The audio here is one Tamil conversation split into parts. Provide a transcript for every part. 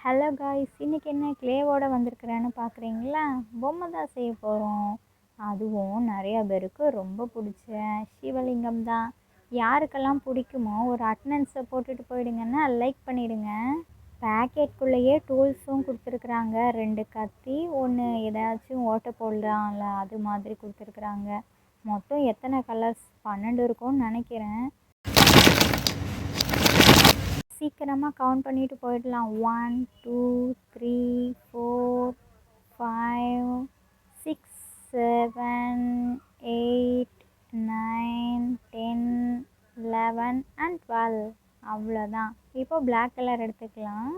ஹலோ காய்ஸ், இன்றைக்கி என்ன கிளேவோட வந்திருக்கிறேன்னு பார்க்குறீங்களா? பொம்மை தான் செய்ய போகிறோம். அதுவும் நிறையா பேருக்கு ரொம்ப பிடிச்ச சிவலிங்கம் தான். யாருக்கெல்லாம் பிடிக்குமோ ஒரு அட்டனன்ஸை போட்டுட்டு போயிடுங்கன்னா லைக் பண்ணிவிடுங்க. பேக்கெட்குள்ளேயே டூல்ஸும் கொடுத்துருக்குறாங்க. 2 கத்தி, ஒன்று ஏதாச்சும் ஓட்டை போடலாம்ல அது மாதிரி கொடுத்துருக்குறாங்க. மொத்தம் எத்தனை கலர்ஸ்? 12 இருக்கும்னு நினைக்கிறேன். சீக்கிரமாக கவுண்ட் பண்ணிட்டு போயிடலாம். 1 2 3 4 5 6 7 8 9 10 11 and 12. அவ்வளோதான். இப்போ பிளாக் கலர் எடுத்துக்கலாம்.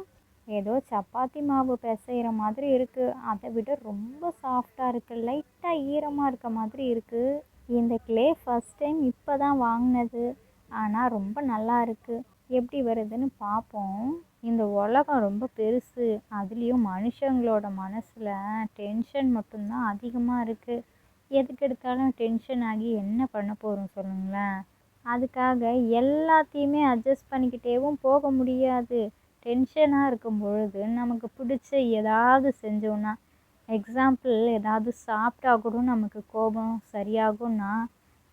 ஏதோ சப்பாத்தி மாவு பிசைகிற மாதிரி இருக்குது. அதை விட ரொம்ப சாஃப்டாக இருக்குது. லைட்டாக ஈரமாக இருக்க மாதிரி இருக்குது. இந்த கிளே ஃபஸ்ட் டைம் இப்போ தான் வாங்கினது. ஆனால் ரொம்ப நல்லா இருக்குது. எப்படி வருதுன்னு பார்ப்போம். இந்த உலகம் ரொம்ப பெருசு. அதுலேயும் மனுஷங்களோட மனசில் டென்ஷன் மட்டும்தான் அதிகமாக இருக்குது. எதுக்கு எடுத்தாலும் டென்ஷன் ஆகி என்ன பண்ண போகிறோம் சொல்லுங்களேன். அதுக்காக எல்லாத்தையுமே அட்ஜஸ்ட் பண்ணிக்கிட்டேவும் போக முடியாது. டென்ஷனாக இருக்கும் பொழுது நமக்கு பிடிச்ச ஏதாவது செஞ்சோன்னா, எக்ஸாம்பிள் ஏதாவது சாப்பிட்டா கூட நமக்கு கோபம் சரியாகும்னா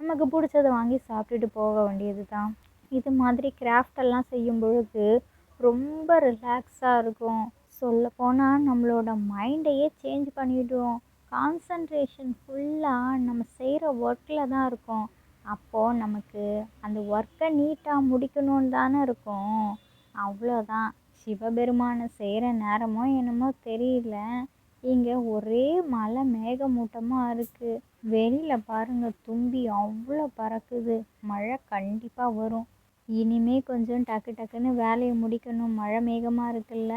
நமக்கு பிடிச்சதை வாங்கி சாப்பிட்டுட்டு போக வேண்டியது தான். இது மாதிரி கிராஃப்டெல்லாம் செய்யும் பொழுது ரொம்ப ரிலாக்ஸாக இருக்கும். சொல்லப்போனால் நம்மளோட மைண்டையே சேஞ்ச் பண்ணிவிடுவோம். கான்சன்ட்ரேஷன் ஃபுல்லாக நம்ம செய்கிற ஒர்க்கில் தான் இருக்கும். அப்போது நமக்கு அந்த ஒர்க்கை நீட்டாக முடிக்கணும்னு தானே இருக்கும். அவ்வளோதான். சிவபெருமானை செய்கிற நேரமோ என்னமோ தெரியல, இங்கே ஒரே மழை மேகமூட்டமாக இருக்குது. வெளியில் பாருங்கள், தும்பி அவ்வளோ பறக்குது. மழை கண்டிப்பாக வரும். இனிமே கொஞ்சம் டக்கு டக்குன்னு வேலையை முடிக்கணும். மழை மேகமாக இருக்குல்ல,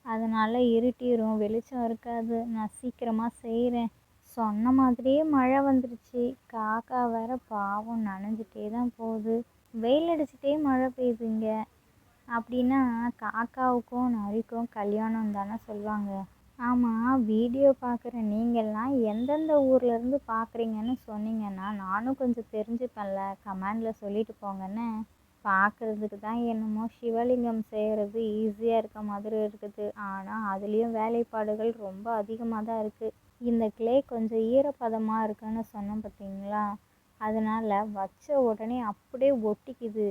அதனால் இருட்டிடும், வெளிச்சம் இருக்காது. நான் சீக்கிரமாக செய்கிறேன். சொன்ன மாதிரியே மழை வந்துருச்சு. காக்கா வேற பாவம் நனைஞ்சிட்டே தான் போகுது. வெயில் அடிச்சுட்டே மழை பெய்யுதுங்க. அப்படின்னா காக்காவுக்கும் நரிக்கும் கல்யாணம் தானே சொல்லுவாங்க. ஆமாம், வீடியோ பார்க்குற நீங்கள்லாம் எந்தெந்த ஊர்லேருந்து பார்க்குறீங்கன்னு சொன்னீங்கன்னா நானும் கொஞ்சம் தெரிஞ்சுப்பேன்ல. கமெண்டில் சொல்லிட்டு போங்கன்னு. பார்க்குறதுக்கு தான் என்னமோ சிவலிங்கம் செய்கிறது ஈஸியாக இருக்க மாதிரி இருக்குது. ஆனால் அதுலேயும் வேலைப்பாடுகள் ரொம்ப அதிகமாக தான் இருக்குது. இந்த கிளே கொஞ்சம் ஈரப்பதமாக இருக்குன்னு சொன்னோம் பார்த்தீங்களா, அதனால் வச்ச உடனே அப்படியே ஒட்டிக்குது.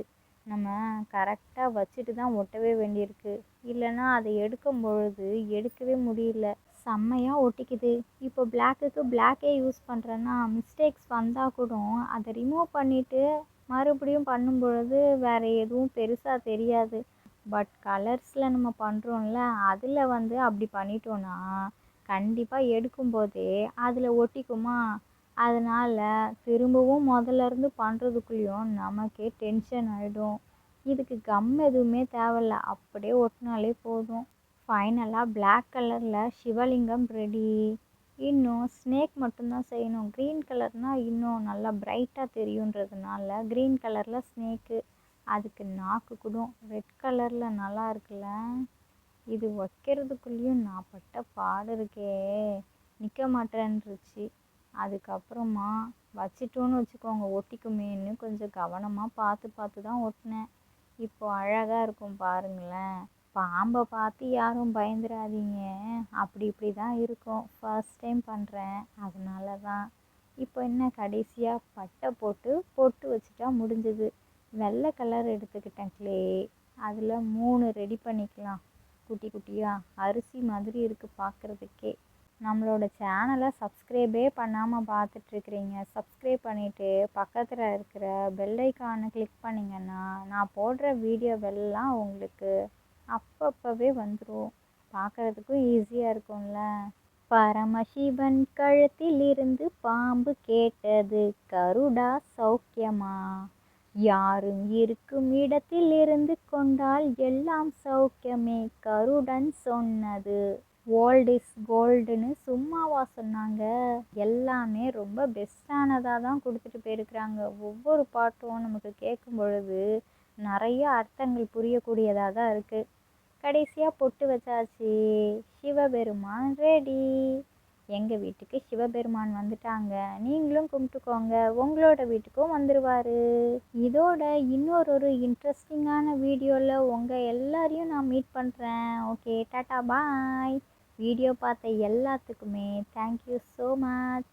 நம்ம கரெக்டாக வச்சுட்டு தான் ஒட்டவே வேண்டியிருக்கு. இல்லைன்னா அதை எடுக்கும் பொழுது எடுக்கவே முடியல. செம்மையாக ஒட்டிக்குது. இப்போ பிளாக்குக்கு பிளாக்கே யூஸ் பண்ணுறேன்னா மிஸ்டேக்ஸ் வந்தால் கூட அதை ரிமூவ் பண்ணிவிட்டு மறுபடியும் பண்ணும் பொழுது வேறு எதுவும் பெருசாக தெரியாது. பட் கலர்ஸில் நம்ம பண்ணுறோம்ல, அதில் அப்படி பண்ணிட்டோன்னா கண்டிப்பாக எடுக்கும்போதே அதில் ஒட்டிக்குமா. அதனால் திரும்பவும் முதல்லேருந்து பண்ணுறதுக்குள்ளேயும் நமக்கே டென்ஷன் ஆகிடும். இதுக்கு கம் எதுவுமே தேவையில்ல, அப்படியே ஒட்டினாலே போதும். ஃபைனலாக பிளாக் கலரில் சிவலிங்கம் ரெடி. இன்னும் ஸ்னேக் மட்டும்தான் செய்யணும். க்ரீன் கலர்னால் இன்னும் நல்லா பிரைட்டாக தெரியுன்றதுனால க்ரீன் கலரில் ஸ்னேக்கு. அதுக்கு நாக்கு கூட ரெட் கலரில் நல்லா இருக்குல்ல. இது வைக்கிறதுக்குள்ளேயும் நான் பட்ட பாடு இருக்கே, நிற்க மாட்டேன்ருச்சு. அதுக்கப்புறமா வச்சிட்டோன்னு வச்சுக்கோங்க ஒட்டிக்குமேன்னு கொஞ்சம் கவனமாக பார்த்து தான் ஒட்டினேன். இப்போது அழகாக இருக்கும் பாருங்களேன். பாம்பை பார்த்து யாரும் பயந்துடாதீங்க, அப்படி இப்படி தான் இருக்கும். ஃபர்ஸ்ட் டைம் பண்ணுறேன், அதனால தான். இப்போ என்ன, கடைசியாக பட்டை போட்டு பொட்டு வச்சுட்டா முடிஞ்சது. வெள்ளை கலர் எடுத்துக்கிட்டேன் கிளே. அதில் 3 ரெடி பண்ணிக்கலாம். குட்டி குட்டியாக அரிசி மாதிரி இருக்குது பார்க்குறதுக்கே. நம்மளோட சேனலை சப்ஸ்கிரைபே பண்ணாமல் பார்த்துட்ருக்குறீங்க. சப்ஸ்கிரைப் பண்ணிவிட்டு பக்கத்தில் இருக்கிற பெல் ஐக்கானை கிளிக் பண்ணிங்கன்னா நான் போடுற வீடியோவெல்லாம் உங்களுக்கு அப்பப்பவே வந்துடும். பார்க்குறதுக்கும் ஈஸியாக இருக்கும்ல. பரமசிவன் கழுத்திலிருந்து பாம்பு கேட்டது, கருடா சௌக்கியமா? யாரும் இருக்கும் இடத்தில் இருந்து கொண்டால் எல்லாம் சௌக்கியமே, கருடன் சொன்னது. ஓல்ட் இஸ் கோல்டுன்னு சும்மாவா சொன்னாங்க? எல்லாமே ரொம்ப பெஸ்டானதாக தான் கொடுத்துட்டு போயிருக்கிறாங்க. ஒவ்வொரு பாட்டும் நமக்கு கேட்கும் பொழுது நிறைய அர்த்தங்கள் புரியக்கூடியதாக தான் இருக்குது. கடைசியாக பொட்டு வச்சாச்சு. சிவபெருமான் ரெடி. எங்கள் வீட்டுக்கு சிவபெருமான் வந்துட்டாங்க, நீங்களும் கும்பிட்டுக்கோங்க, உங்களோட வீட்டுக்கும் வந்துடுவார். இதோட இன்னொரு இன்ட்ரெஸ்டிங்கான வீடியோவில் உங்கள் எல்லாரையும் நான் மீட் பண்ணுறேன். ஓகே, டாட்டா பாய். வீடியோ பார்த்த எல்லாத்துக்குமே தேங்க்யூ ஸோ மச்.